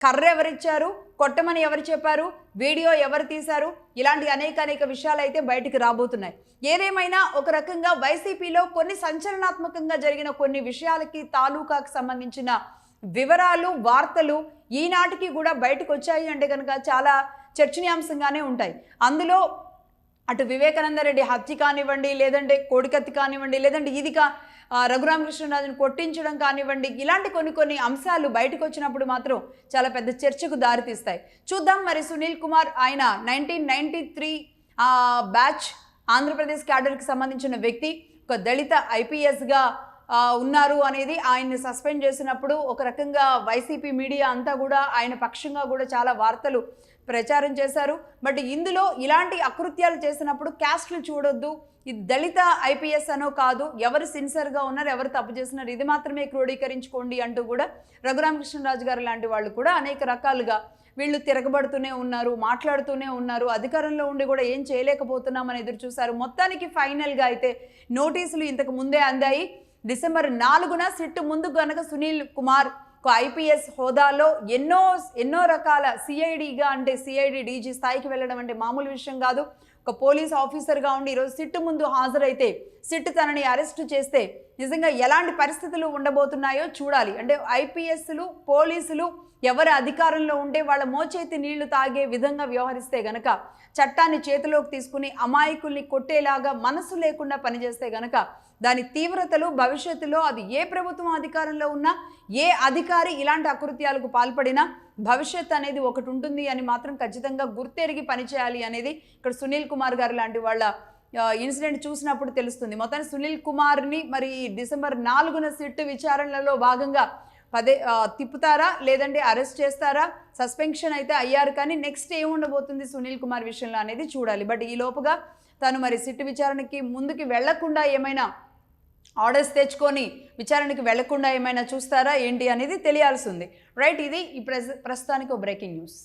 కర్ర ఎవరిచ్చారు, కొట్టమని ఎవరు చెప్పారు, వీడియో ఎవరు తీశారు, ఇలాంటి అనేక విషయాలు అయితే బయటికి రాబోతున్నాయి. ఏదేమైనా ఒక రకంగా వైసీపీలో కొన్ని సంచలనాత్మకంగా జరిగిన కొన్ని విషయాలకి తాలూకాకు సంబంధించిన వివరాలు, వార్తలు ఈనాటికి కూడా బయటకు వచ్చాయి అంటే కనుక చాలా చర్చనీయాంశంగానే ఉంటాయి. అందులో అటు వివేకానందరెడ్డి హత్య కానివ్వండి, లేదంటే కోడికత్తి కానివ్వండి, లేదంటే రఘురామకృష్ణరాజును కొట్టించడం కానివ్వండి, ఇలాంటి కొన్ని అంశాలు బయటకు వచ్చినప్పుడు మాత్రం చాలా పెద్ద చర్చకు దారితీస్తాయి. చూద్దాం మరి సునీల్ కుమార్ ఆయన 1993 బ్యాచ్ ఆంధ్రప్రదేశ్ క్యాడర్కి సంబంధించిన వ్యక్తి, ఒక దళిత ఐపీఎస్గా ఉన్నారు అనేది ఆయన్ని సస్పెండ్ చేసినప్పుడు ఒక రకంగా వైసీపీ మీడియా అంతా కూడా ఆయన పక్షంగా కూడా చాలా వార్తలు ప్రచారం చేశారు. బట్ ఇందులో ఇలాంటి అకృత్యాలు చేసినప్పుడు క్యాస్ట్లు చూడొద్దు, ఇది దళిత ఐపీఎస్ అనో కాదు, ఎవరు సిన్సియర్గా ఉన్నారు, ఎవరు తప్పు చేస్తున్నారు, ఇది మాత్రమే క్రోడీకరించుకోండి అంటూ కూడా రఘురామకృష్ణరాజు గారు లాంటి వాళ్ళు కూడా అనేక రకాలుగా వీళ్ళు తిరగబడుతూనే ఉన్నారు, మాట్లాడుతూనే ఉన్నారు, అధికారంలో ఉండి కూడా ఏం చేయలేకపోతున్నామని ఎదురు చూశారు. మొత్తానికి ఫైనల్గా అయితే నోటీసులు ఇంతకు ముందే అందాయి. డిసెంబర్ 4న సిట్ ముందు కనుక సునీల్ కుమార్ ఒక ఐపీఎస్ హోదాలో ఎన్నో రకాల సిఐడిగా అంటే సిఐడి డీజీ స్థాయికి వెళ్ళడం అంటే మామూలు విషయం కాదు. ఒక పోలీస్ ఆఫీసర్గా ఉండి ఈరోజు సిట్ ముందు హాజరైతే సిట్ తనని అరెస్టు చేస్తే నిజంగా ఎలాంటి పరిస్థితులు ఉండబోతున్నాయో చూడాలి. అంటే ఐపీఎస్లు, పోలీసులు ఎవరి అధికారంలో ఉంటే వాళ్ళ మోచేతి నీళ్లు తాగే విధంగా వ్యవహరిస్తే గనక, చట్టాన్ని చేతిలోకి తీసుకుని అమాయకుల్ని కొట్టేలాగా మనసు లేకుండా పనిచేస్తే గనక దాని తీవ్రతలు భవిష్యత్తులో అది ఏ ప్రభుత్వం అధికారంలో ఉన్నా, ఏ అధికారి ఇలాంటి అకృత్యాలకు పాల్పడినా భవిష్యత్ అనేది ఒకటి ఉంటుంది అని మాత్రం ఖచ్చితంగా గుర్తెరిగి పనిచేయాలి అనేది ఇక్కడ సునీల్ కుమార్ గారు లాంటి వాళ్ళ ఇన్సిడెంట్ చూసినప్పుడు తెలుస్తుంది. మొత్తానికి సునీల్ కుమార్ని మరి డిసెంబర్ 4న సిట్ విచారణలో భాగంగా తిప్పుతారా, లేదంటే అరెస్ట్ చేస్తారా, సస్పెన్షన్ అయితే అయ్యారు, కానీ నెక్స్ట్ ఏముండబోతుంది సునీల్ కుమార్ విషయంలో అనేది చూడాలి. బట్ ఈ లోపుగా తను మరి సిట్ విచారణకి ముందుకు వెళ్లకుండా ఏమైనా ఆర్డర్స్ తెచ్చుకొని విచారణకి వెళ్లకుండా ఏమైనా చూస్తారా ఏంటి అనేది తెలియాల్సి ఉంది. రైట్, ఇది ఈ ప్రస్తుతానికి ఒక బ్రేకింగ్ న్యూస్.